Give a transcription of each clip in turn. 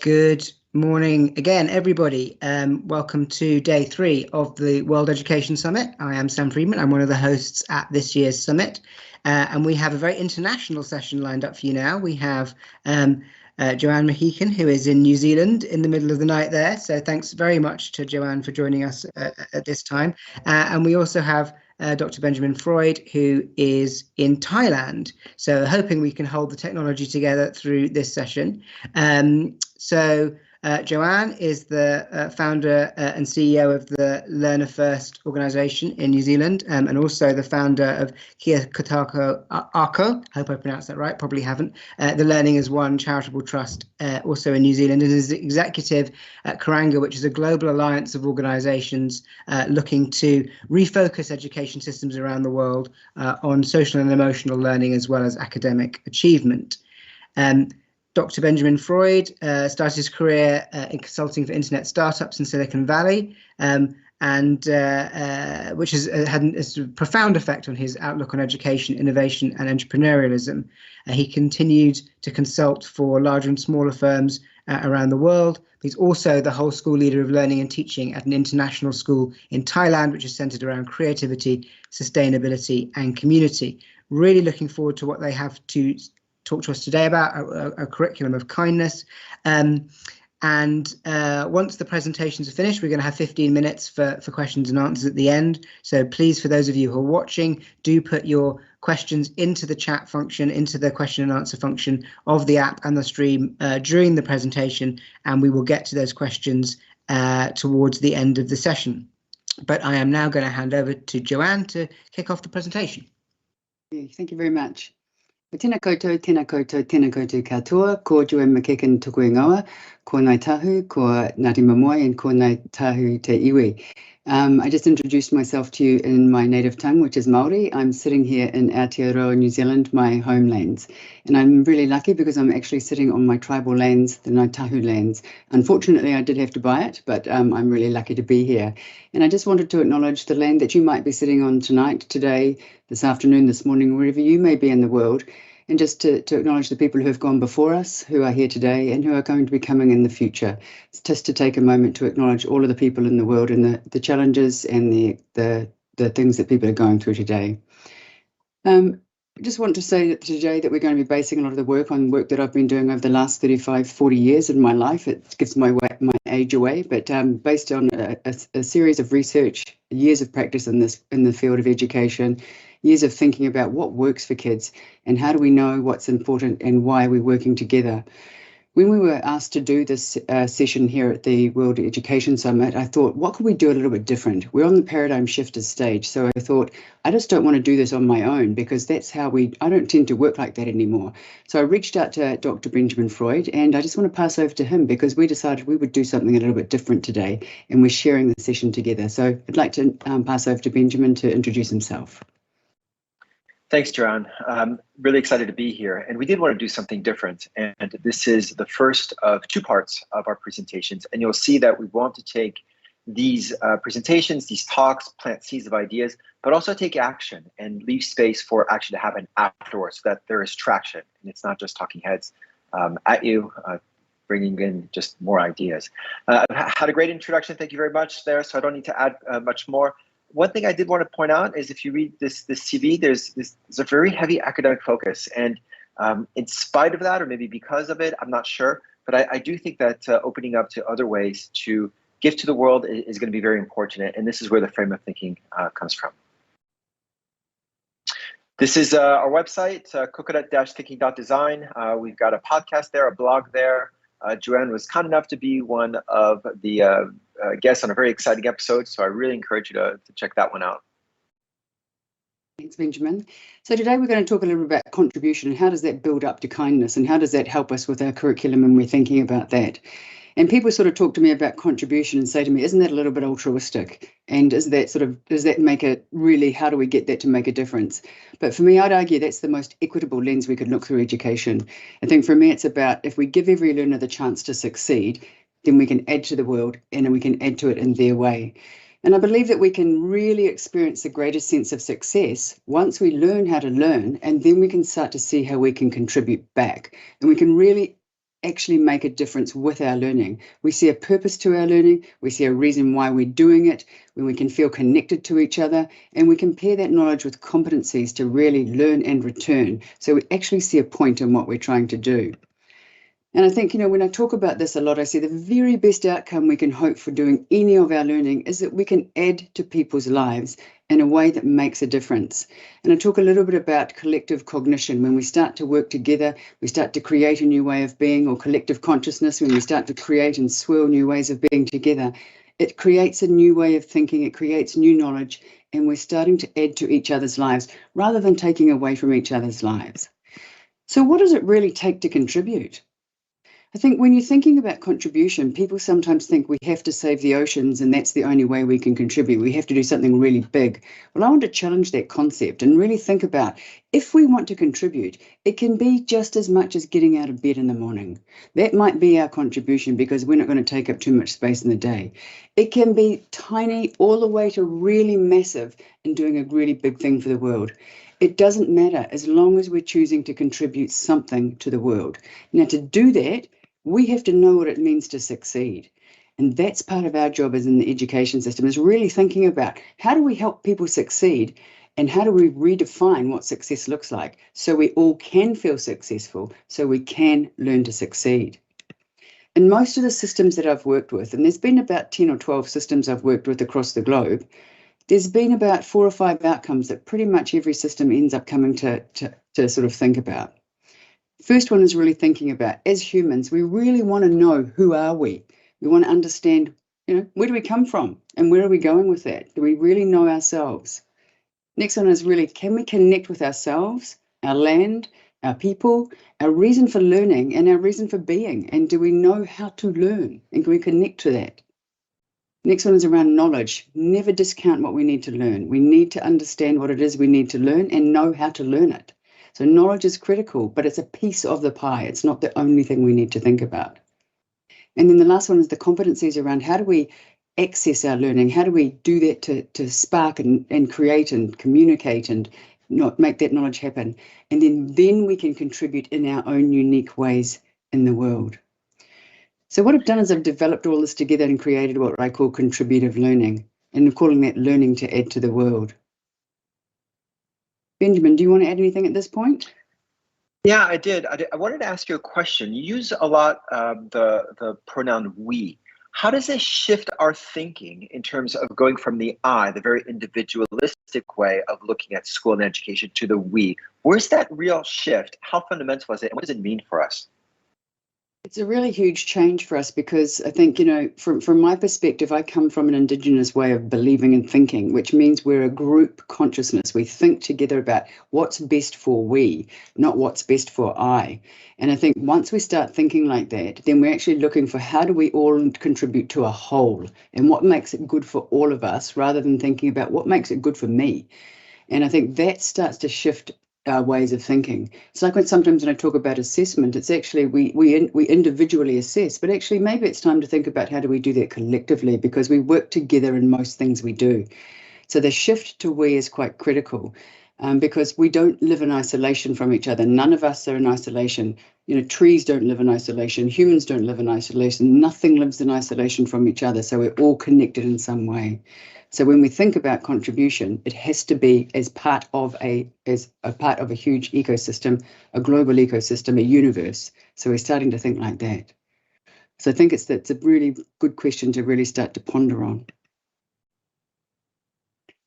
Good morning again, everybody. Welcome to day 3 of the World Education Summit. I am Sam Friedman. I'm one of the hosts at this year's summit, and we have a very international session lined up for you now. We have Joanne Mohican, who is in New Zealand in the middle of the night there. So thanks very much to Joanne for joining us at this time. And we also have Dr. Benjamin Freud, who is in Thailand. So hoping we can hold the technology together through this session. Joanne is the founder and CEO of the Learner First organisation in New Zealand, and also the founder of Kia Kotako Ako, hope I pronounced that right, probably haven't, the Learning as One charitable trust, also in New Zealand, and is the executive at Karanga, which is a global alliance of organisations looking to refocus education systems around the world on social and emotional learning as well as academic achievement. Dr. Benjamin Freud started his career in consulting for internet startups in Silicon Valley, which has had a profound effect on his outlook on education, innovation, and entrepreneurialism. He continued to consult for larger and smaller firms around the world. He's also the whole school leader of learning and teaching at an international school in Thailand, which is centered around creativity, sustainability, and community. Really looking forward to what they have to talk to us today about, a curriculum of kindness. Once the presentations are finished, we're going to have 15 minutes for questions and answers at the end. So please, for those of you who are watching, do put your questions into the chat function, into the question and answer function of the app and the stream during the presentation, and we will get to those questions towards the end of the session. But I am now going to hand over to Joanne to kick off the presentation. Thank you very much. Tēnā koutou, tēnā koutou, tēnā koutou katoa, ko Joanne Mohican tuku ingoa, ko nai tahu, ko Ngāti Mamoe, and ko nai tahu te iwi. I just introduced myself to you in my native tongue, which is Māori. I'm sitting here in Aotearoa, New Zealand, my homelands. And I'm really lucky because I'm actually sitting on my tribal lands, the Ngāi Tahu lands. Unfortunately, I did have to buy it, but I'm really lucky to be here. And I just wanted to acknowledge the land that you might be sitting on tonight, today, this afternoon, this morning, wherever you may be in the world. And just to acknowledge the people who have gone before us, who are here today and who are going to be coming in the future. It's just to take a moment to acknowledge all of the people in the world and the challenges and the things that people are going through today. I just want to say that today that we're going to be basing a lot of the work on work that I've been doing over the last 35, 40 years in my life. It gives my age away, but based on a series of research, years of practice in the field of education, years of thinking about what works for kids and how do we know what's important and why we're working together. When we were asked to do this session here at the World Education Summit, I thought, what could we do a little bit different? We're on the paradigm shifters stage. So I thought, I just don't want to do this on my own because that's how I don't tend to work like that anymore. So I reached out to Dr. Benjamin Freud, and I just want to pass over to him because we decided we would do something a little bit different today, and we're sharing the session together. So I'd like to pass over to Benjamin to introduce himself. Thanks, Joanne. Really excited to be here. And we did want to do something different. And this is the first of 2 parts of our presentations. And you'll see that we want to take these presentations, these talks, plant seeds of ideas, but also take action and leave space for action to happen afterwards so that there is traction. And it's not just talking heads at you, bringing in just more ideas. I've had a great introduction. Thank you very much there. So I don't need to add much more. One thing I did want to point out is if you read this CV, there's a very heavy academic focus. And in spite of that, or maybe because of it, I'm not sure. But I do think that opening up to other ways to give to the world is going to be very important. And this is where the frame of thinking comes from. This is our website, coconut-thinking.design. We've got a podcast there, a blog there. Joanne was kind enough to be one of the guests on a very exciting episode, so I really encourage you to check that one out. Thanks, Benjamin. So today we're going to talk a little bit about contribution and how does that build up to kindness and how does that help us with our curriculum when we're thinking about that. And people sort of talk to me about contribution and say to me, isn't that a little bit altruistic? And does that make it really, how do we get that to make a difference? But for me, I'd argue that's the most equitable lens we could look through education. I think for me, it's about if we give every learner the chance to succeed, then we can add to the world and we can add to it in their way. And I believe that we can really experience the greatest sense of success once we learn how to learn, and then we can start to see how we can contribute back. And we can really actually make a difference with our learning. We see a purpose to our learning, we see a reason why we're doing it, when we can feel connected to each other, and we compare that knowledge with competencies to really learn and return. So we actually see a point in what we're trying to do. And I think, when I talk about this a lot, I say the very best outcome we can hope for doing any of our learning is that we can add to people's lives in a way that makes a difference. And I talk a little bit about collective cognition. When we start to work together, we start to create a new way of being, or collective consciousness, when we start to create and swirl new ways of being together. It creates a new way of thinking, it creates new knowledge, and we're starting to add to each other's lives rather than taking away from each other's lives. So what does it really take to contribute? I think when you're thinking about contribution, people sometimes think we have to save the oceans and that's the only way we can contribute. We have to do something really big. Well, I want to challenge that concept and really think about, if we want to contribute, it can be just as much as getting out of bed in the morning. That might be our contribution because we're not going to take up too much space in the day. It can be tiny all the way to really massive and doing a really big thing for the world. It doesn't matter as long as we're choosing to contribute something to the world. Now, to do that, we have to know what it means to succeed. And that's part of our job as in the education system, is really thinking about how do we help people succeed and how do we redefine what success looks like so we all can feel successful, so we can learn to succeed. In most of the systems that I've worked with, and there's been about 10 or 12 systems I've worked with across the globe, there's been about 4 or 5 outcomes that pretty much every system ends up coming to sort of think about. First one is really thinking about, as humans, we really want to know, who are we? We want to understand, where do we come from and where are we going with that? Do we really know ourselves? Next one is really, can we connect with ourselves, our land, our people, our reason for learning and our reason for being? And do we know how to learn and can we connect to that? Next one is around knowledge. Never discount what we need to learn. We need to understand what it is we need to learn and know how to learn it. So knowledge is critical, but it's a piece of the pie. It's not the only thing we need to think about. And then the last one is the competencies around how do we access our learning? How do we do that to spark and create and communicate and make that knowledge happen? And then we can contribute in our own unique ways in the world. So what I've done is I've developed all this together and created what I call contributive learning, and I'm calling that learning to add to the world. Benjamin, do you want to add anything at this point? Yeah, I did. I wanted to ask you a question. You use a lot the pronoun we. How does this shift our thinking in terms of going from the I, the very individualistic way of looking at school and education, to the we? Where's that real shift? How fundamental is it? And what does it mean for us? It's a really huge change for us because I think, from my perspective, I come from an Indigenous way of believing and thinking, which means we're a group consciousness. We think together about what's best for we, not what's best for I. And I think once we start thinking like that, then we're actually looking for how do we all contribute to a whole and what makes it good for all of us rather than thinking about what makes it good for me. And I think that starts to shift our ways of thinking. It's like sometimes when I talk about assessment, it's actually we individually assess, but actually maybe it's time to think about how do we do that collectively, because we work together in most things we do. So the shift to we is quite critical because we don't live in isolation from each other. None of us are in isolation. Trees don't live in isolation. Humans don't live in isolation. Nothing lives in isolation from each other. So we're all connected in some way. So when we think about contribution, it has to be as part of a huge ecosystem, a global ecosystem, a universe. So we're starting to think like that. So I think that's a really good question to really start to ponder on.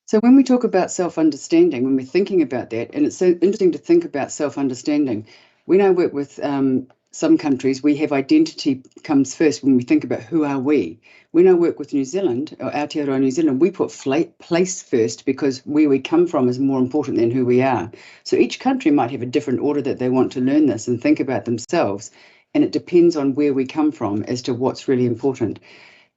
So when we talk about self-understanding, when we're thinking about that, and it's so interesting to think about self-understanding, when I work with some countries, we have identity comes first when we think about who are we. When I work with New Zealand, or Aotearoa New Zealand, we put place first because where we come from is more important than who we are. So each country might have a different order that they want to learn this and think about themselves, and it depends on where we come from as to what's really important.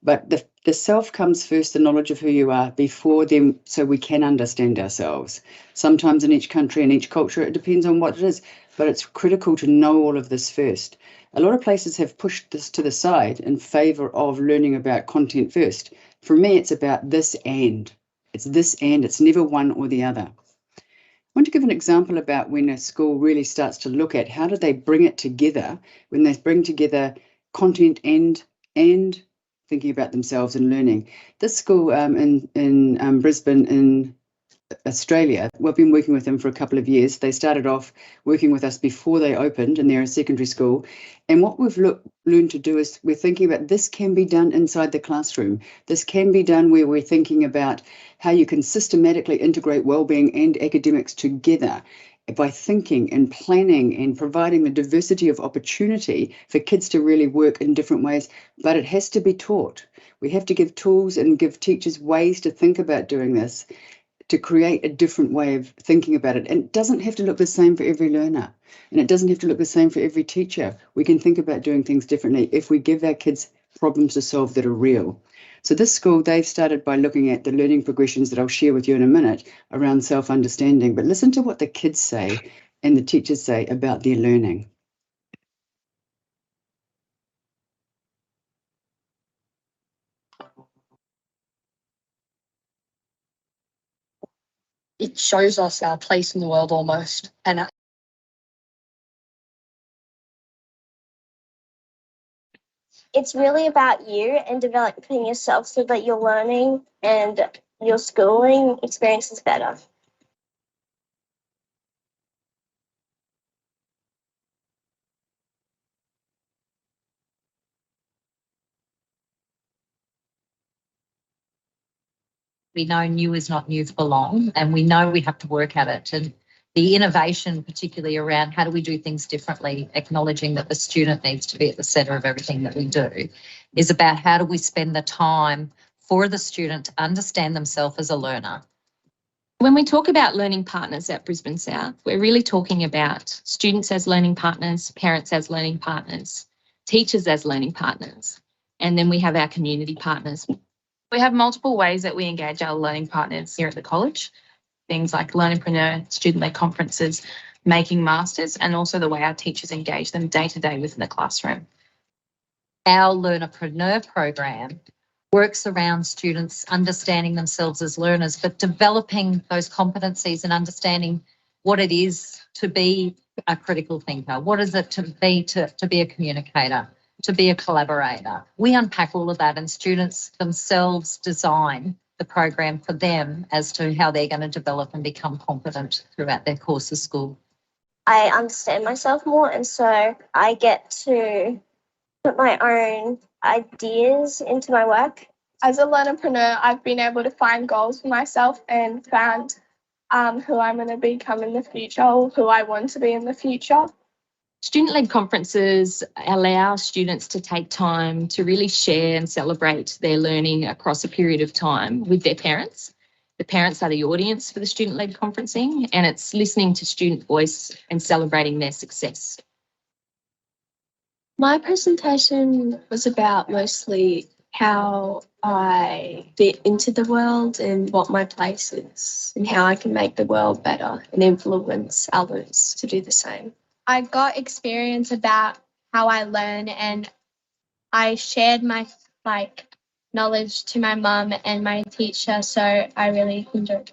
But the self comes first, the knowledge of who you are, before them, so we can understand ourselves. Sometimes in each country and each culture, it depends on what it is, but it's critical to know all of this first. A lot of places have pushed this to the side in favour of learning about content first. For me, it's about this and. It's this and, it's never one or the other. I want to give an example about when a school really starts to look at how do they bring it together, when they bring together content and thinking about themselves and learning. This school in Brisbane in Australia, we've been working with them for a couple of years. They started off working with us before they opened, and they're a secondary school. And what we've learned to do is we're thinking about this can be done inside the classroom. This can be done where we're thinking about how you can systematically integrate wellbeing and academics together by thinking and planning and providing the diversity of opportunity for kids to really work in different ways. But it has to be taught. We have to give tools and give teachers ways to think about doing this, to create a different way of thinking about it. And it doesn't have to look the same for every learner. And it doesn't have to look the same for every teacher. We can think about doing things differently if we give our kids problems to solve that are real. So this school, they've started by looking at the learning progressions that I'll share with you in a minute around self-understanding. But listen to what the kids say and the teachers say about their learning. It shows us our place in the world almost. And it's really about you and developing yourself so that your learning and your schooling experience is better. We know new is not new for long, and we know we have to work at it. And the innovation, particularly around how do we do things differently, acknowledging that the student needs to be at the centre of everything that we do, is about how do we spend the time for the student to understand themselves as a learner. When we talk about learning partners at Brisbane South, we're really talking about students as learning partners, parents as learning partners, teachers as learning partners, and then we have our community partners. We have multiple ways that we engage our learning partners here at the college, things like learnerpreneur, student-led conferences, making masters, and also the way our teachers engage them day to day within the classroom. Our learnerpreneur program works around students understanding themselves as learners, but developing those competencies and understanding what it is to be a critical thinker. What is it to be a communicator, to be a collaborator? We unpack all of that, and students themselves design the program for them as to how they're going to develop and become confident throughout their course of school. I understand myself more, and so I get to put my own ideas into my work. As a learnerpreneur, I've been able to find goals for myself and found who I'm going to become in the future, or who I want to be in the future. Student-led conferences allow students to take time to really share and celebrate their learning across a period of time with their parents. The parents are the audience for the student-led conferencing, and it's listening to student voice and celebrating their success. My presentation was about mostly how I fit into the world and what my place is and how I can make the world better and influence others to do the same. I got experience about how I learn, and I shared my knowledge to my mum and my teacher, so I really enjoyed it.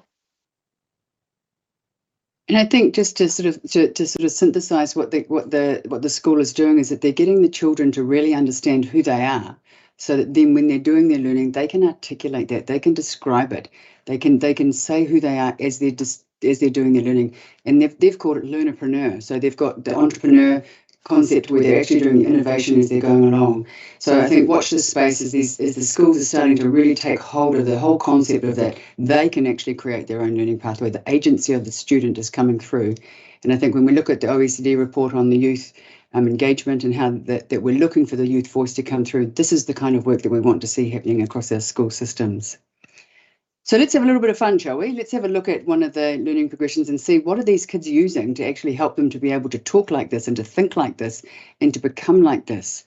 And I think just to sort of synthesize what the school is doing is that they're getting the children to really understand who they are, so that then when they're doing their learning, they can articulate that, they can describe it, they can say who they are as they're doing their learning. And they've called it learnerpreneur. So they've got the entrepreneur concept where they're actually doing the innovation as they're going along. So I think watch this space as the schools are starting to really take hold of the whole concept of that. They can actually create their own learning pathway. The agency of the student is coming through. And I think when we look at the OECD report on the youth engagement and how that we're looking for the youth voice to come through, this is the kind of work that we want to see happening across our school systems. So let's have a little bit of fun, shall we? Let's have a look at one of the learning progressions and see what are these kids using to actually help them to be able to talk like this and to think like this and to become like this.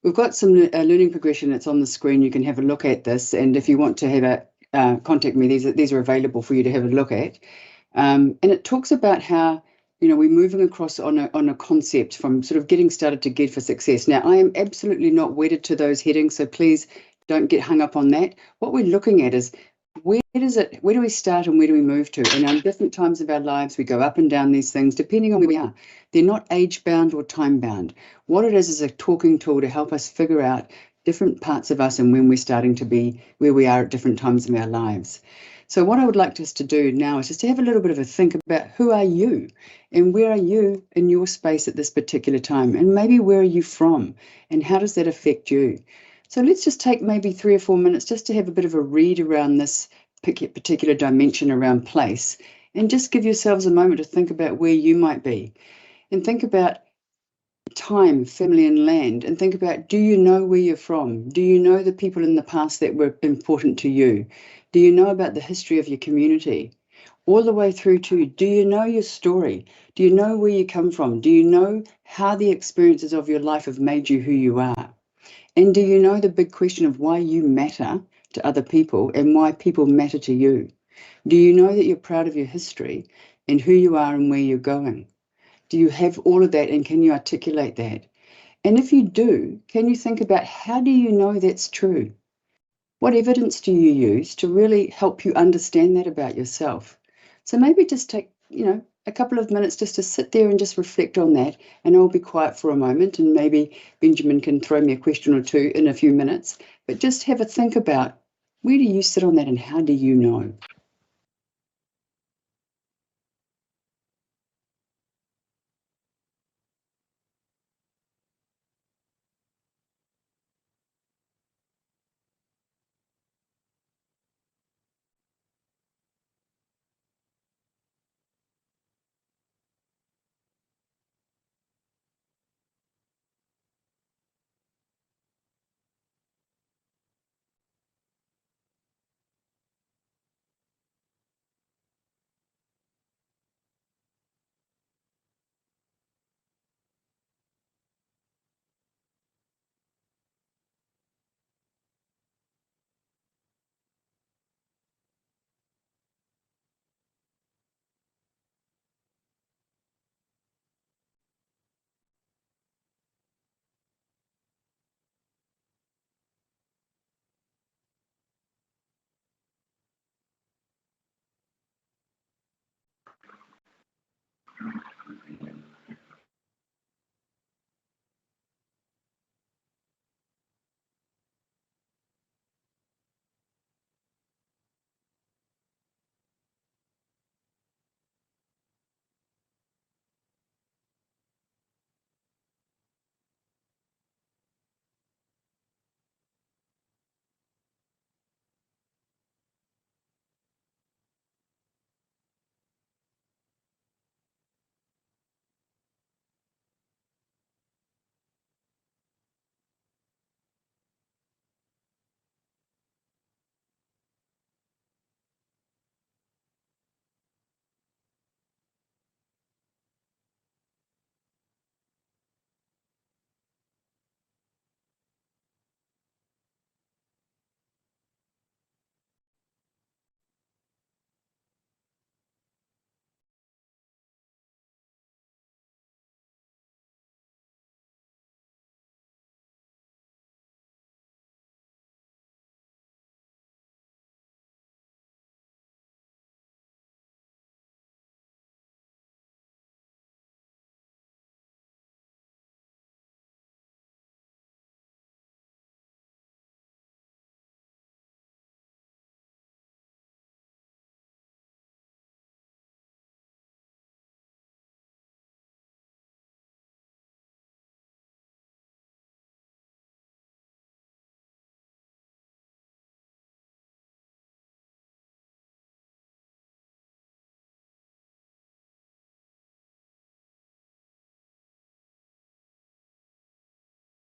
We've got some learning progression that's on the screen. You can have a look at this, and if you want to have a contact me, these are available for you to have a look at. And it talks about how we're moving across on a concept from sort of getting started to Geared for Success. Now, I am absolutely not wedded to those headings, so please don't get hung up on that. What we're looking at is where do we start and where do we move to? And on different times of our lives, we go up and down these things depending on where we are. They're not age bound or time bound. What it is a talking tool to help us figure out different parts of us and when we're starting to be where we are at different times in our lives. So what I would like us to do now is just to have a little bit of a think about who are you and where are you in your space at this particular time, and maybe where are you from and how does that affect you? So let's just take maybe 3 or 4 minutes just to have a bit of a read around this particular dimension around place, and just give yourselves a moment to think about where you might be, and think about time, family and land, and think about, do you know where you're from? Do you know the people in the past that were important to you? Do you know about the history of your community? All the way through to, do you know your story? Do you know where you come from? Do you know how the experiences of your life have made you who you are? And do you know the big question of why you matter to other people and why people matter to you? Do you know that you're proud of your history and who you are and where you're going? Do you have all of that and can you articulate that? And if you do, can you think about how do you know that's true? What evidence do you use to really help you understand that about yourself? So maybe just take, a couple of minutes just to sit there and just reflect on that, and I'll be quiet for a moment, and maybe Benjamin can throw me a question or two in a few minutes, but just have a think about where do you sit on that and how do you know?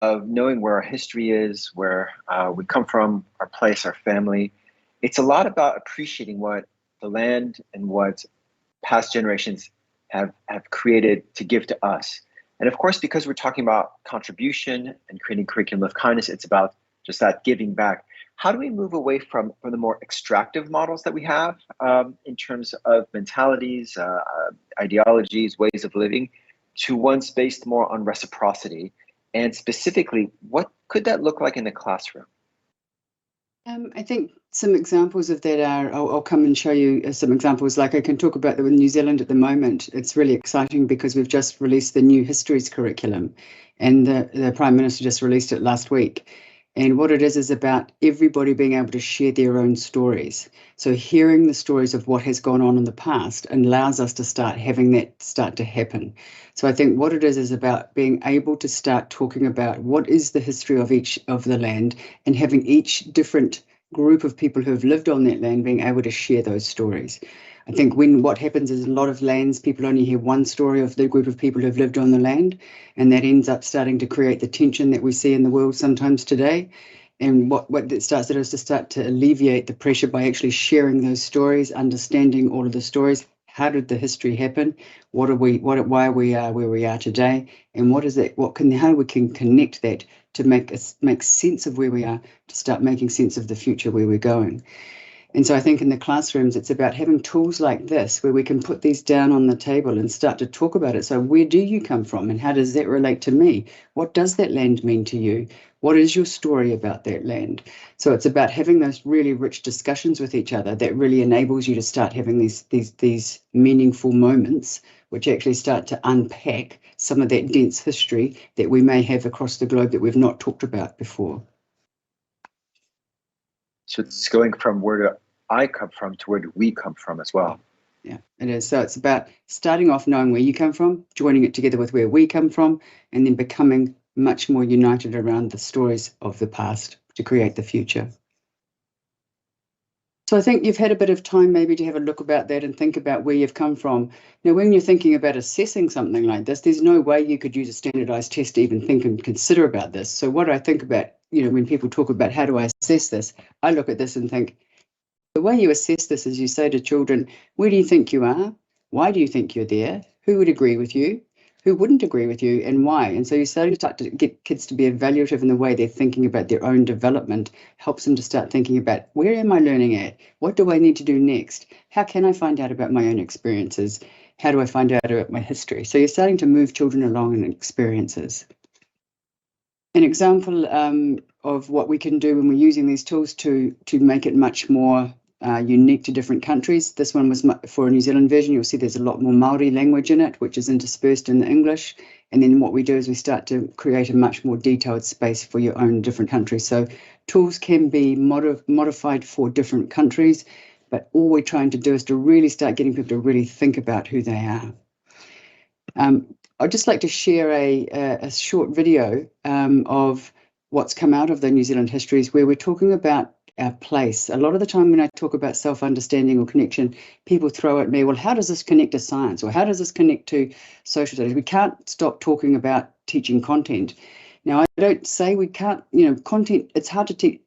Of knowing where our history is, where we come from, our place, our family. It's a lot about appreciating what the land and what past generations have created to give to us. And of course, because we're talking about contribution and creating curriculum of kindness, it's about just that giving back. How do we move away from the more extractive models that we have in terms of mentalities, ideologies, ways of living, to ones based more on reciprocity? And specifically, what could that look like in the classroom? I think some examples of that are, I'll come and show you some examples. Like I can talk about in New Zealand at the moment. It's really exciting because we've just released the new histories curriculum, and the Prime Minister just released it last week. And what it is about everybody being able to share their own stories. So hearing the stories of what has gone on in the past allows us to start having that start to happen. So I think what it is about being able to start talking about what is the history of each of the land, and having each different group of people who have lived on that land being able to share those stories. I think what happens is a lot of lands, people only hear one story of the group of people who've lived on the land, and that ends up starting to create the tension that we see in the world sometimes today. And what that starts to do is to start to alleviate the pressure by actually sharing those stories, understanding all of the stories. How did the history happen? Why are we where we are today? And how we can connect that to make sense of where we are, to start making sense of the future where we're going. And so I think in the classrooms, it's about having tools like this where we can put these down on the table and start to talk about it. So where do you come from and how does that relate to me? What does that land mean to you? What is your story about that land? So it's about having those really rich discussions with each other that really enables you to start having these meaningful moments, which actually start to unpack some of that dense history that we may have across the globe that we've not talked about before. So it's going from where do I come from to where do we come from as well. Yeah, it is. So it's about starting off knowing where you come from, joining it together with where we come from, and then becoming much more united around the stories of the past to create the future. So I think you've had a bit of time maybe to have a look about that and think about where you've come from. Now, when you're thinking about assessing something like this, there's no way you could use a standardized test to even think and consider about this. So what I think about, when people talk about how do I assess this, I look at this and think, the way you assess this is you say to children, where do you think you are? Why do you think you're there? Who would agree with you? Who wouldn't agree with you and why? And so you start to get kids to be evaluative in the way they're thinking about their own development, helps them to start thinking about where am I learning at? What do I need to do next? How can I find out about my own experiences? How do I find out about my history? So you're starting to move children along in experiences. An example of what we can do when we're using these tools to make it much more unique to different countries. This one was for a New Zealand version. You'll see there's a lot more Māori language in it, which is interspersed in the English. And then what we do is we start to create a much more detailed space for your own different countries. So tools can be modified for different countries, but all we're trying to do is to really start getting people to really think about who they are. I'd just like to share a short video of what's come out of the New Zealand histories where we're talking about our place. A lot of the time when I talk about self-understanding or connection, people throw at me, well, how does this connect to science? Or how does this connect to social studies? We can't stop talking about teaching content. Now, I don't say we can't, content, it's hard to teach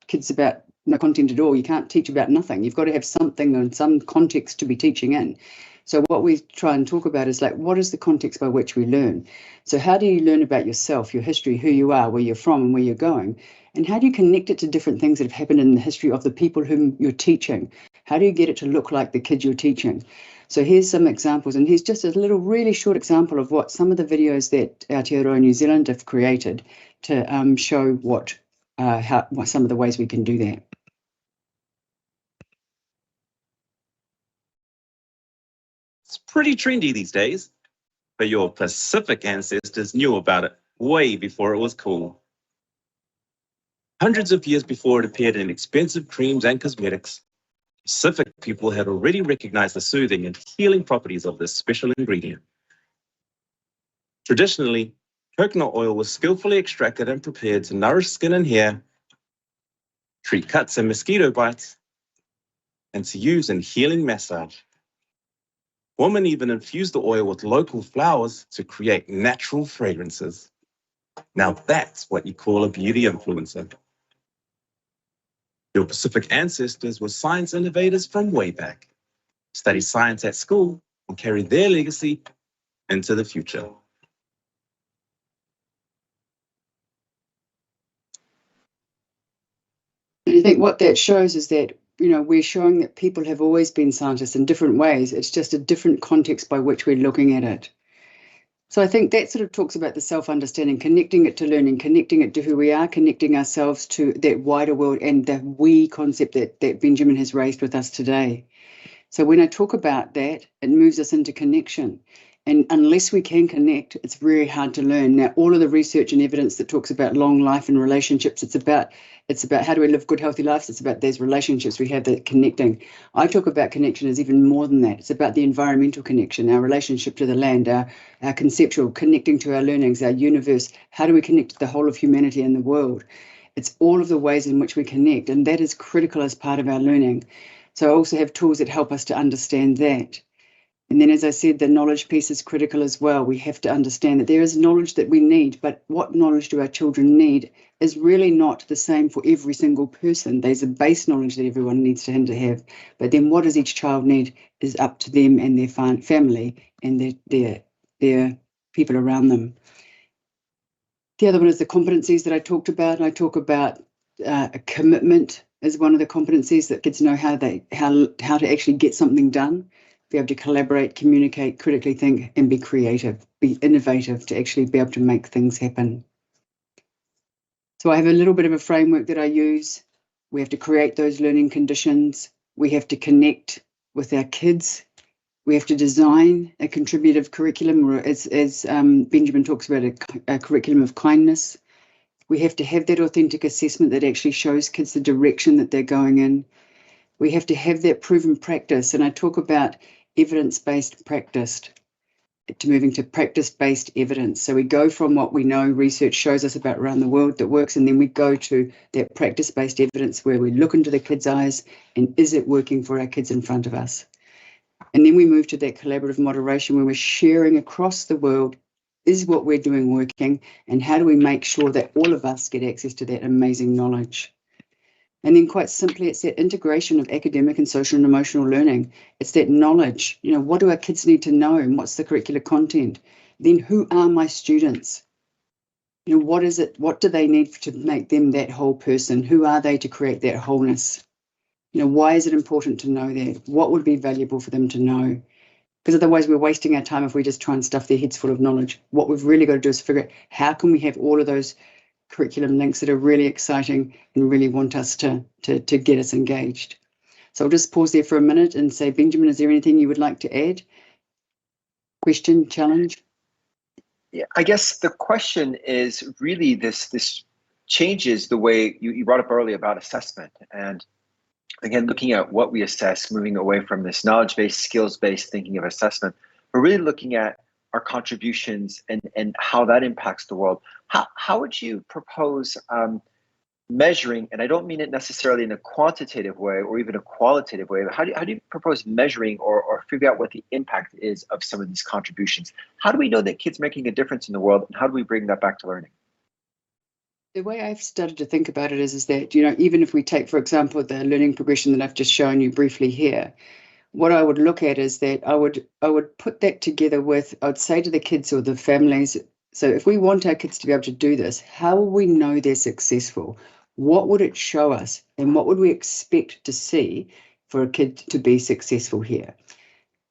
kids about no content at all. You can't teach about nothing. You've got to have something and some context to be teaching in. So what we try and talk about is like, what is the context by which we learn? So how do you learn about yourself, your history, who you are, where you're from and where you're going? And how do you connect it to different things that have happened in the history of the people whom you're teaching? How do you get it to look like the kids you're teaching? So here's some examples, and here's just a little really short example of what some of the videos that Aotearoa New Zealand have created to show what some of the ways we can do that. It's pretty trendy these days, but your Pacific ancestors knew about it way before it was cool. Hundreds of years before it appeared in expensive creams and cosmetics, Pacific people had already recognized the soothing and healing properties of this special ingredient. Traditionally, coconut oil was skillfully extracted and prepared to nourish skin and hair, treat cuts and mosquito bites, and to use in healing massage. Women even infused the oil with local flowers to create natural fragrances. Now that's what you call a beauty influencer. Your Pacific ancestors were science innovators from way back, studied science at school and carried their legacy into the future. And I think what that shows is that we're showing that people have always been scientists in different ways. It's just a different context by which we're looking at it. So I think that sort of talks about the self-understanding, connecting it to learning, connecting it to who we are, connecting ourselves to that wider world and the we concept that Benjamin has raised with us today. So when I talk about that, it moves us into connection. And unless we can connect, it's very hard to learn. Now, all of the research and evidence that talks about long life and relationships, it's about how do we live good, healthy lives. It's about those relationships we have, that connecting. I talk about connection as even more than that. It's about the environmental connection, our relationship to the land, our conceptual, connecting to our learnings, our universe. How do we connect to the whole of humanity and the world? It's all of the ways in which we connect, and that is critical as part of our learning. So I also have tools that help us to understand that. And then, as I said, the knowledge piece is critical as well. We have to understand that there is knowledge that we need, but what knowledge do our children need is really not the same for every single person. There's a base knowledge that everyone needs to have, but then what does each child need is up to them and their family and their people around them. The other one is the competencies that I talked about. And I talk about a commitment as one of the competencies that kids know how to actually get something done. Be able to collaborate, communicate, critically think, and be creative, be innovative to actually be able to make things happen. So I have a little bit of a framework that I use. We have to create those learning conditions. We have to connect with our kids. We have to design a contributive curriculum, or as Benjamin talks about, a curriculum of kindness. We have to have that authentic assessment that actually shows kids the direction that they're going in. We have to have that proven practice, and I talk about evidence-based practice to moving to practice-based evidence. So we go from what we know research shows us about around the world that works, and then we go to that practice-based evidence where we look into the kids' eyes and is it working for our kids in front of us? And then we move to that collaborative moderation where we're sharing across the world, is what we're doing working, and how do we make sure that all of us get access to that amazing knowledge? And then quite simply, it's that integration of academic and social and emotional learning. It's that knowledge, what do our kids need to know and what's the curricular content? Then who are my students? What is it? What do they need to make them that whole person? Who are they to create that wholeness? Why is it important to know that? What would be valuable for them to know? Because otherwise we're wasting our time if we just try and stuff their heads full of knowledge. What we've really got to do is figure out how can we have all of those curriculum links that are really exciting and really want us to get us engaged. So I'll just pause there for a minute and say, Benjamin, is there anything you would like to add? Question, challenge? Yeah, I guess the question is really this changes the way you brought up earlier about assessment. And again, looking at what we assess, moving away from this knowledge-based, skills-based thinking of assessment, we're really looking at our contributions and how that impacts the world. How would you propose measuring, and I don't mean it necessarily in a quantitative way or even a qualitative way, but how do you propose measuring or figure out what the impact is of some of these contributions? How do we know that kids are making a difference in the world, and how do we bring that back to learning? The way I've started to think about it is that, even if we take, for example, the learning progression that I've just shown you briefly here, what I would look at is that I would put that together with, I'd say to the kids or the families, so if we want our kids to be able to do this, how will we know they're successful? What would it show us? And what would we expect to see for a kid to be successful here?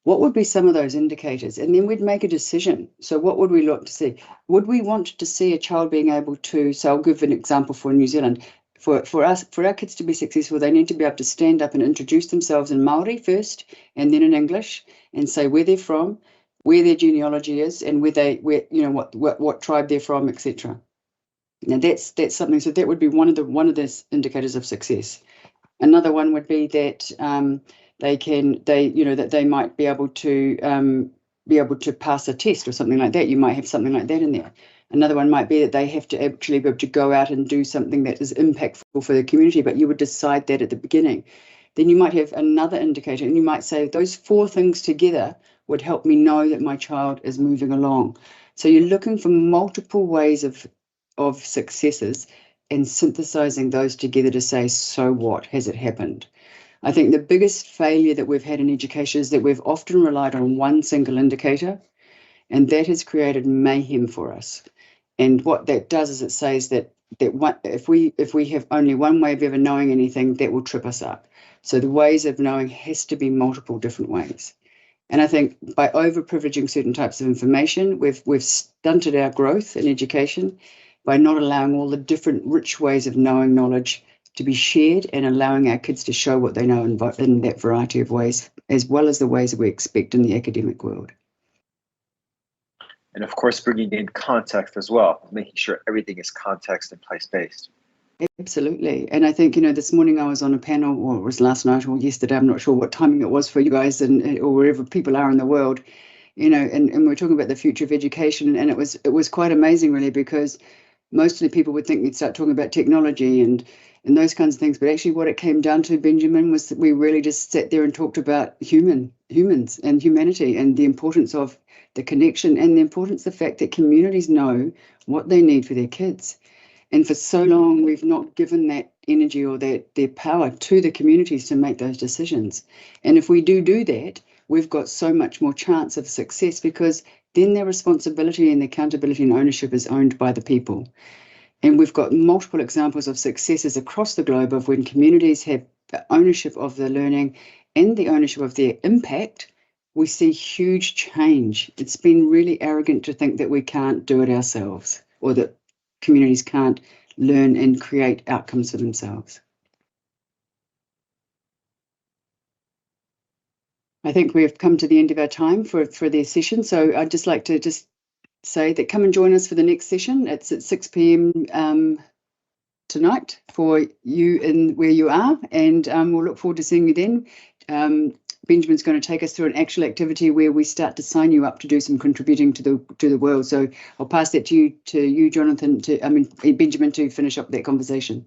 What would be some of those indicators? And then we'd make a decision. So what would we look to see? Would we want to see a child being able to, so I'll give an example for New Zealand. For our kids to be successful, they need to be able to stand up and introduce themselves in Māori first, and then in English, and say where they're from, where their genealogy is, and what tribe they're from, etc. Now that's something. So that would be one of the indicators of success. Another one would be that they might be able to pass a test or something like that. You might have something like that in there. Another one might be that they have to actually be able to go out and do something that is impactful for the community, but you would decide that at the beginning. Then you might have another indicator, and you might say those 4 things together would help me know that my child is moving along. So you're looking for multiple ways of successes and synthesizing those together to say, so what? Has it happened? I think the biggest failure that we've had in education is that we've often relied on one single indicator, and that has created mayhem for us. And what that does is it says that if we have only one way of ever knowing anything, that will trip us up. So the ways of knowing has to be multiple different ways. And I think by overprivileging certain types of information, we've stunted our growth in education by not allowing all the different rich ways of knowing knowledge to be shared and allowing our kids to show what they know in that variety of ways, as well as the ways that we expect in the academic world. And of course, bringing in context as well, making sure everything is context and place-based. Absolutely. And I think, this morning I was on a panel, or it was last night or yesterday, I'm not sure what timing it was for you guys or wherever people are in the world, and we're talking about the future of education. And it was quite amazing, really, because most of the people would think we'd start talking about technology and those kinds of things. But actually what it came down to, Benjamin, was that we really just sat there and talked about humans and humanity and the importance of the connection and the importance of the fact that communities know what they need for their kids. And for so long, we've not given that energy or their power to the communities to make those decisions. And if we do that, we've got so much more chance of success, because then their responsibility and accountability and ownership is owned by the people. And we've got multiple examples of successes across the globe of when communities have ownership of the learning and the ownership of their impact, we see huge change. It's been really arrogant to think that we can't do it ourselves, or that communities can't learn and create outcomes for themselves. I think we've come to the end of our time for their session. So I'd just like to say that come and join us for the next session. It's at 6 p.m. Tonight for you in where you are, and we'll look forward to seeing you then. Benjamin's going to take us through an actual activity where we start to sign you up to do some contributing to the world. So I'll pass that to you, Jonathan, Benjamin, to finish up that conversation.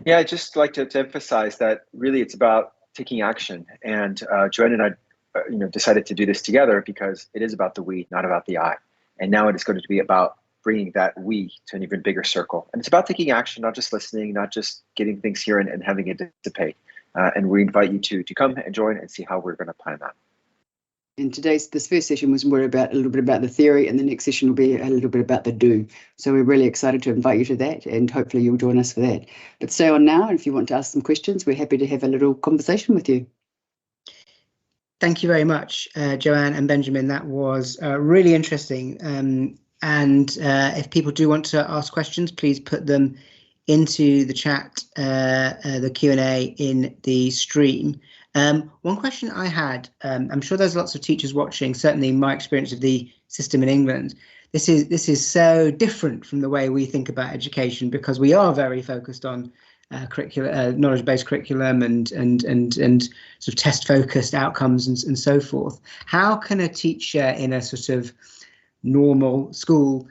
Yeah, I'd just like to emphasize that really it's about taking action. And Joanne and I decided to do this together because it is about the we, not about the I. And now it is going to be about bringing that we to an even bigger circle. And it's about taking action, not just listening, not just getting things here and having it dissipate. And we invite you to come and join and see how we're going to plan that. And this first session was more about a little bit about the theory, and the next session will be a little bit about the do. So we're really excited to invite you to that, and hopefully you'll join us for that. But stay on now, and if you want to ask some questions, we're happy to have a little conversation with you. Thank you very much, Joanne and Benjamin. That was really interesting. And if people do want to ask questions, please put them into the chat, the Q&A in the stream. One question I had, I'm sure there's lots of teachers watching, certainly my experience of the system in England, this is so different from the way we think about education, because we are very focused on knowledge-based curriculum and sort of test-focused outcomes and so forth. How can a teacher in a sort of normal school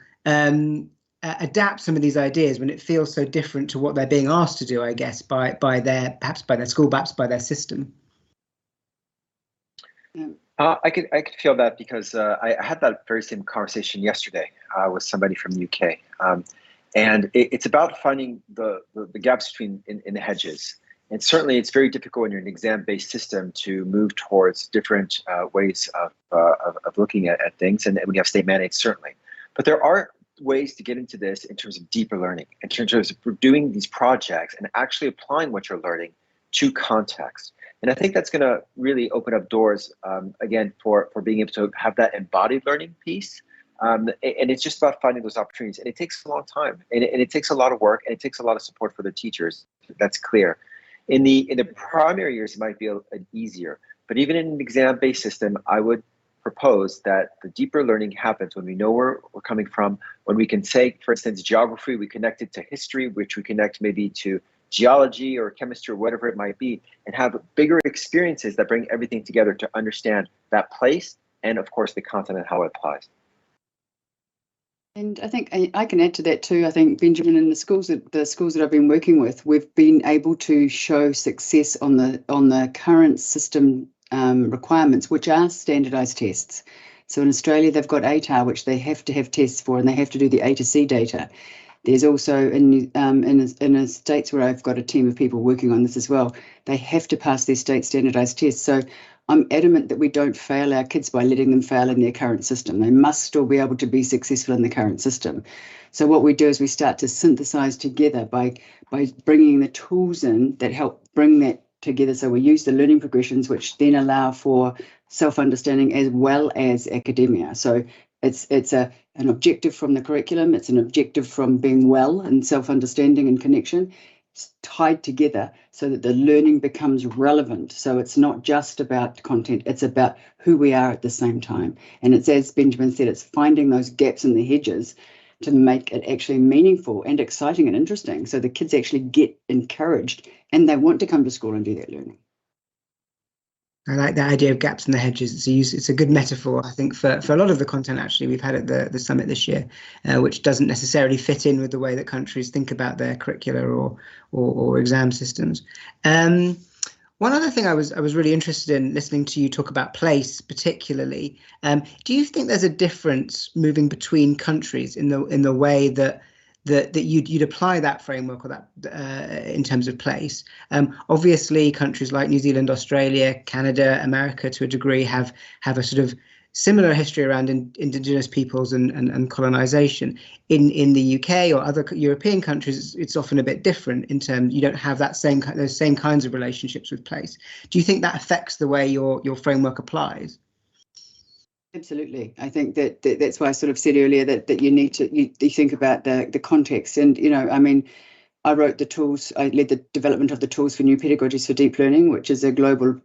adapt some of these ideas when it feels so different to what they're being asked to do, I guess, perhaps by their school, perhaps by their system? I could feel that, because I had that very same conversation yesterday with somebody from the UK. And it's about finding the gaps between in the hedges. And certainly it's very difficult when you're in an exam-based system to move towards different ways of looking at things, and when you have state mandates, certainly. But there are ways to get into this in terms of deeper learning, in terms of doing these projects and actually applying what you're learning to context. And I think that's going to really open up doors, again, for being able to have that embodied learning piece. And it's just about finding those opportunities. And it takes a long time, and it takes a lot of work, and it takes a lot of support for the teachers. That's clear. In the primary years, it might be easier. But even in an exam-based system, I would propose that the deeper learning happens when we know where we're coming from, when we can say, for instance, geography, we connect it to history, which we connect maybe to geology or chemistry or whatever it might be, and have bigger experiences that bring everything together to understand that place and, of course, the content and how it applies. And I think I can add to that too. I think, Benjamin, in the schools that I've been working with, we've been able to show success on the current system requirements, which are standardized tests. So in Australia, they've got ATAR, which they have to have tests for, and they have to do the A to C data. There's also in the states where I've got a team of people working on this as well, they have to pass their state standardized tests. So I'm adamant that we don't fail our kids by letting them fail in their current system. They must still be able to be successful in the current system. So what we do is we start to synthesize together by bringing the tools in that help bring that together. So we use the learning progressions, which then allow for self-understanding as well as academia. So it's an objective from the curriculum. It's an objective from being well and self-understanding and connection. It's tied together so that the learning becomes relevant. So it's not just about content, it's about who we are at the same time. And it's, as Benjamin said, it's finding those gaps in the hedges to make it actually meaningful and exciting and interesting, so the kids actually get encouraged and they want to come to school and do that learning. I like that idea of gaps in the hedges. It's a good metaphor, I think, for a lot of the content actually we've had at the summit this year, which doesn't necessarily fit in with the way that countries think about their curricula or exam systems. One other thing I was really interested in listening to you talk about place, particularly. Do you think there's a difference moving between countries in the way that you'd apply that framework or that in terms of place? Obviously, countries like New Zealand, Australia, Canada, America, to a degree, have a sort of similar history around indigenous peoples and colonization. In the UK or other European countries, it's often a bit different in terms you don't have those same kinds of relationships with place. Do you think that affects the way your framework applies? Absolutely. I think that's why I sort of said earlier that you need to you think about the context. And, you know, I mean, I wrote the tools, I led the development of the tools for new pedagogies for deep learning, which is a global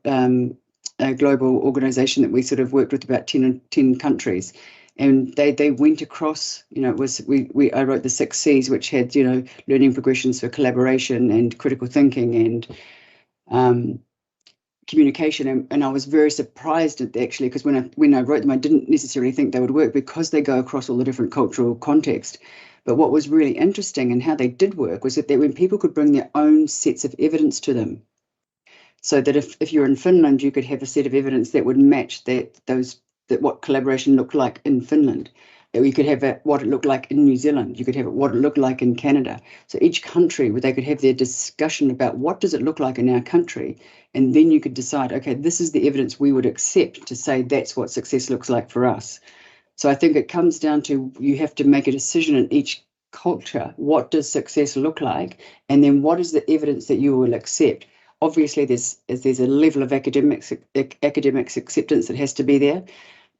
organization that we sort of worked with about 10 countries. And they went across, you know, it was I wrote the 6 C's, which had, you know, learning progressions for collaboration and critical thinking and communication. And I was very surprised at actually, because when I wrote them, I didn't necessarily think they would work because they go across all the different cultural context. But what was really interesting and how they did work was that when people could bring their own sets of evidence to them, so that if you're in Finland, you could have a set of evidence that would match that what collaboration looked like in Finland. You could have what it looked like in New Zealand. You could have what it looked like in Canada. So each country, where they could have their discussion about what does it look like in our country, and then you could decide, okay, this is the evidence we would accept to say that's what success looks like for us. So I think it comes down to you have to make a decision in each culture. What does success look like? And then what is the evidence that you will accept? Obviously, there's a level of academic acceptance that has to be there,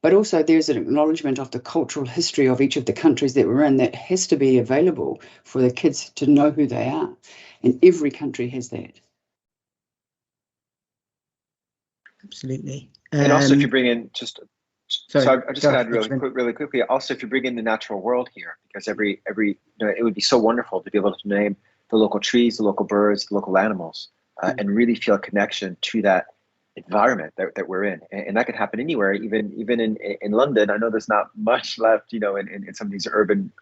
but also there's an acknowledgement of the cultural history of each of the countries that we're in that has to be available for the kids to know who they are. And every country has that. Absolutely. And also, if you bring in sorry, I'm just going to add really quickly. Also, if you bring in the natural world here, because every you know, it would be so wonderful to be able to name the local trees, the local birds, the local animals, and really feel a connection to that environment that we're in. And that could happen anywhere, even in London. I know there's not much left, you know, in some of these urban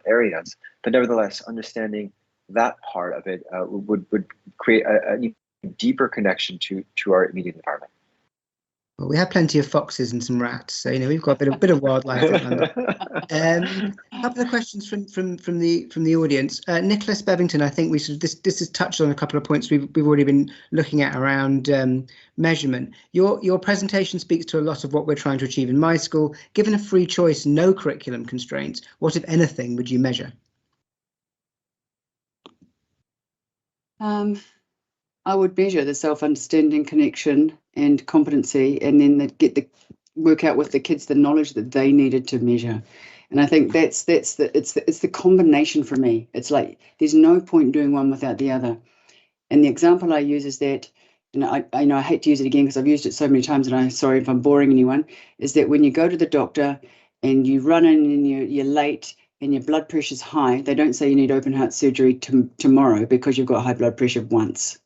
areas, but nevertheless, understanding that part of it would create a deeper connection to our immediate environment. Well, we have plenty of foxes and some rats, so you know we've got a bit of wildlife in London. A couple of questions from the audience. Nicholas Bevington, I think this has touched on a couple of points we've already been looking at around measurement. Your presentation speaks to a lot of what we're trying to achieve in my school. Given a free choice, no curriculum constraints, what, if anything, would you measure? I would measure the self-understanding, connection, and competency, and then work out with the kids the knowledge that they needed to measure. And I think it's the combination for me. It's like there's no point doing one without the other. And the example I use is that, and I hate to use it again because I've used it so many times, and I'm sorry if I'm boring anyone, is that when you go to the doctor and you run in and you're late and your blood pressure's high, they don't say you need open heart surgery tomorrow because you've got high blood pressure once.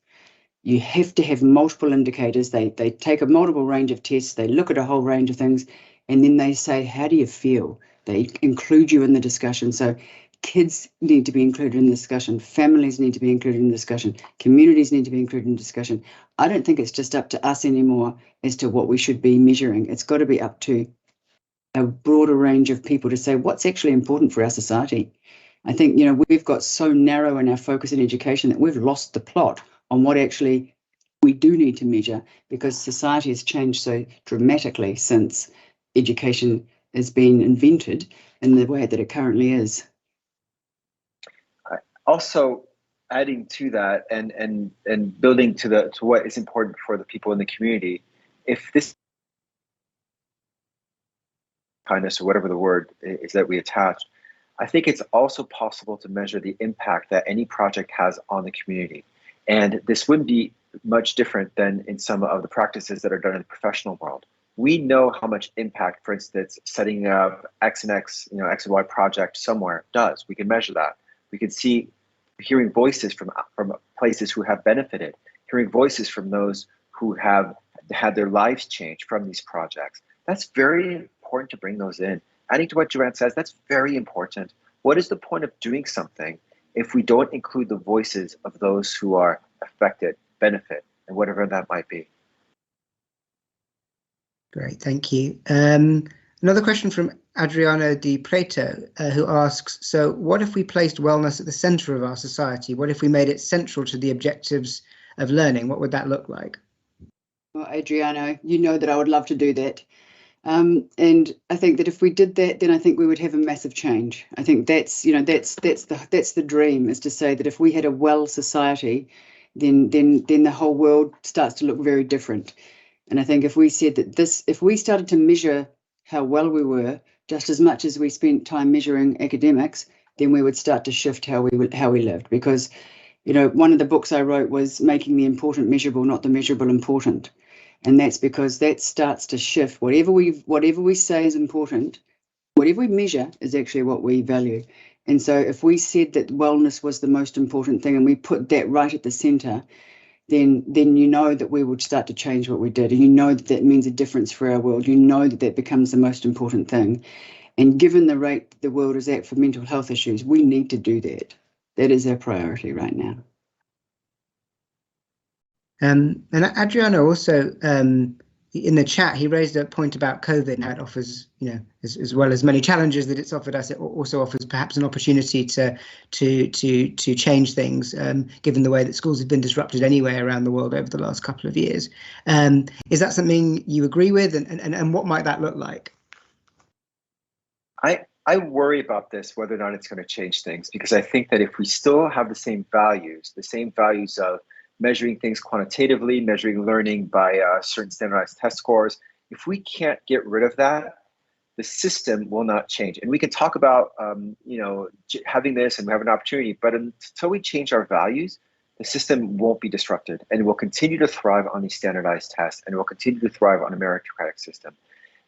You have to have multiple indicators. They take a multiple range of tests. They look at a whole range of things, and then they say, how do you feel? They include you in the discussion. So kids need to be included in the discussion. Families need to be included in the discussion. Communities need to be included in the discussion. I don't think it's just up to us anymore as to what we should be measuring. It's got to be up to a broader range of people to say what's actually important for our society. I think, you know, we've got so narrow in our focus in education that we've lost the plot on what actually we do need to measure, because society has changed so dramatically since education has been invented in the way that it currently is. Also, adding to that and building to what is important for the people in the community, if this kindness or whatever the word is that we attach, I think it's also possible to measure the impact that any project has on the community. And this wouldn't be much different than in some of the practices that are done in the professional world. We know how much impact, for instance, setting up X and X, X and Y project somewhere does. We can measure that. We can see, hearing voices from places who have benefited, hearing voices from those who have had their lives changed from these projects. That's very important to bring those in. Adding to what Joanne says, that's very important. What is the point of doing something if we don't include the voices of those who are affected, benefit, and whatever that might be? Great, thank you. Another question from Adriano Di Preto, who asks, so what if we placed wellness at the center of our society? What if we made it central to the objectives of learning? What would that look like? Well, Adriano, you know that I would love to do that. And I think that if we did that, then I think we would have a massive change. I think that's the dream, is to say that if we had a well society, then the whole world starts to look very different. And I think if we said that if we started to measure how well we were, just as much as we spent time measuring academics, then we would start to shift how we lived. Because, one of the books I wrote was making the important measurable, not the measurable important. And that's because that starts to shift. Whatever we say is important, whatever we measure is actually what we value. And so if we said that wellness was the most important thing and we put that right at the center, then that we would start to change what we did. And that means a difference for our world. That becomes the most important thing. And given the rate the world is at for mental health issues, we need to do that. That is our priority right now. And Adriano also, in the chat, he raised a point about COVID and how it offers, as well as many challenges that it's offered us, it also offers perhaps an opportunity to change things, given the way that schools have been disrupted anyway around the world over the last couple of years. Is that something you agree with, and what might that look like? I worry about this, whether or not it's going to change things, because I think that if we still have the same values of measuring things quantitatively, measuring learning by certain standardized test scores, if we can't get rid of that, the system will not change. And we can talk about, having this and we have an opportunity, but until we change our values, the system won't be disrupted, and will continue to thrive on these standardized tests, and will continue to thrive on a meritocratic system.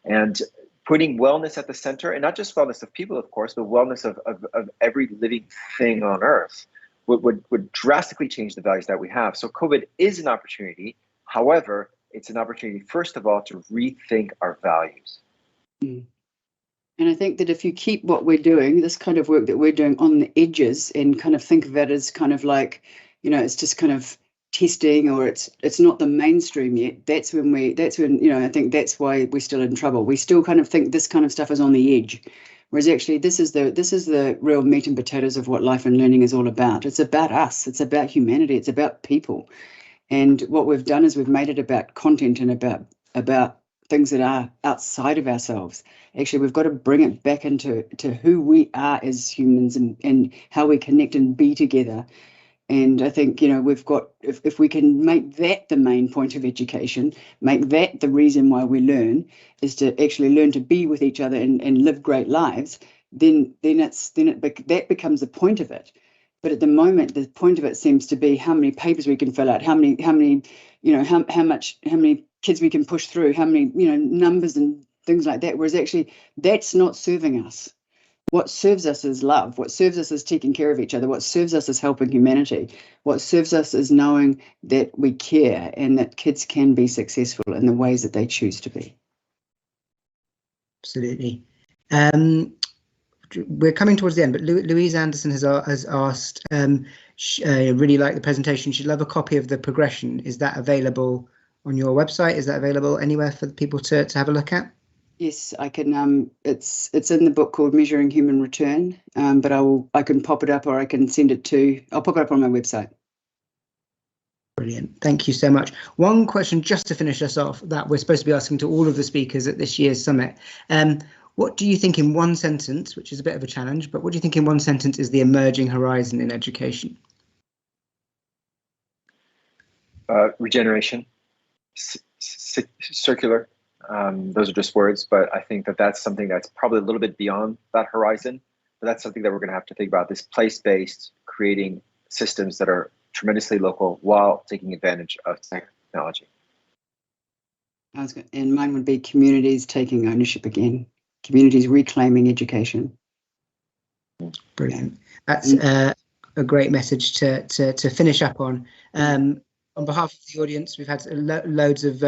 And putting wellness at the center, and not just wellness of people, of course, but wellness of every living thing on Earth, would drastically change the values that we have. So COVID is an opportunity. However, it's an opportunity, first of all, to rethink our values. And I think that if you keep what we're doing, this kind of work that we're doing on the edges, and kind of think of it as kind of like, it's just kind of testing, or it's not the mainstream yet, that's when I think that's why we're still in trouble. We still kind of think this kind of stuff is on the edge. Whereas actually this is the real meat and potatoes of what life and learning is all about. It's about us, it's about humanity, it's about people. And what we've done is we've made it about content and about things that are outside of ourselves. Actually, we've got to bring it back into who we are as humans, and how we connect and be together. And I think, we've got, if we can make that the main point of education, make that the reason why we learn, is to actually learn to be with each other and live great lives, then that becomes the point of it. But at the moment, the point of it seems to be how many papers we can fill out, how many kids we can push through, how many, numbers and things like that. Whereas actually that's not serving us. What serves us is love. What serves us is taking care of each other. What serves us is helping humanity. What serves us is knowing that we care, and that kids can be successful in the ways that they choose to be. Absolutely. We're coming towards the end, but Louise Anderson has asked, really like the presentation. She'd love a copy of the progression. Is that available on your website? Is that available anywhere for people to have a look at? Yes, I can. It's in the book called Measuring Human Return, but I can pop it up, or I can send it to. I'll pop it up on my website. Brilliant. Thank you so much. One question just to finish us off that we're supposed to be asking to all of the speakers at this year's summit. What do you think in one sentence, which is a bit of a challenge, but what do you think in one sentence is the emerging horizon in education? regeneration, circular. Those are just words, but I think that that's something that's probably a little bit beyond that horizon. But that's something that we're going to have to think about, this place-based, creating systems that are tremendously local while taking advantage of technology. Sounds good. And mine would be communities taking ownership again, communities reclaiming education. Brilliant. That's a great message to finish up on. On behalf of the audience, we've had loads of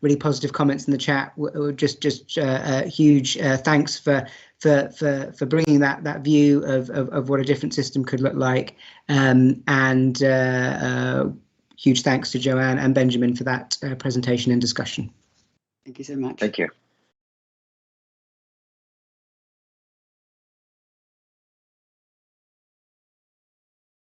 really positive comments in the chat. Just huge thanks for bringing that view of what a different system could look like, and huge thanks to Joanne and Benjamin for that presentation and discussion. Thank you so much. Thank you.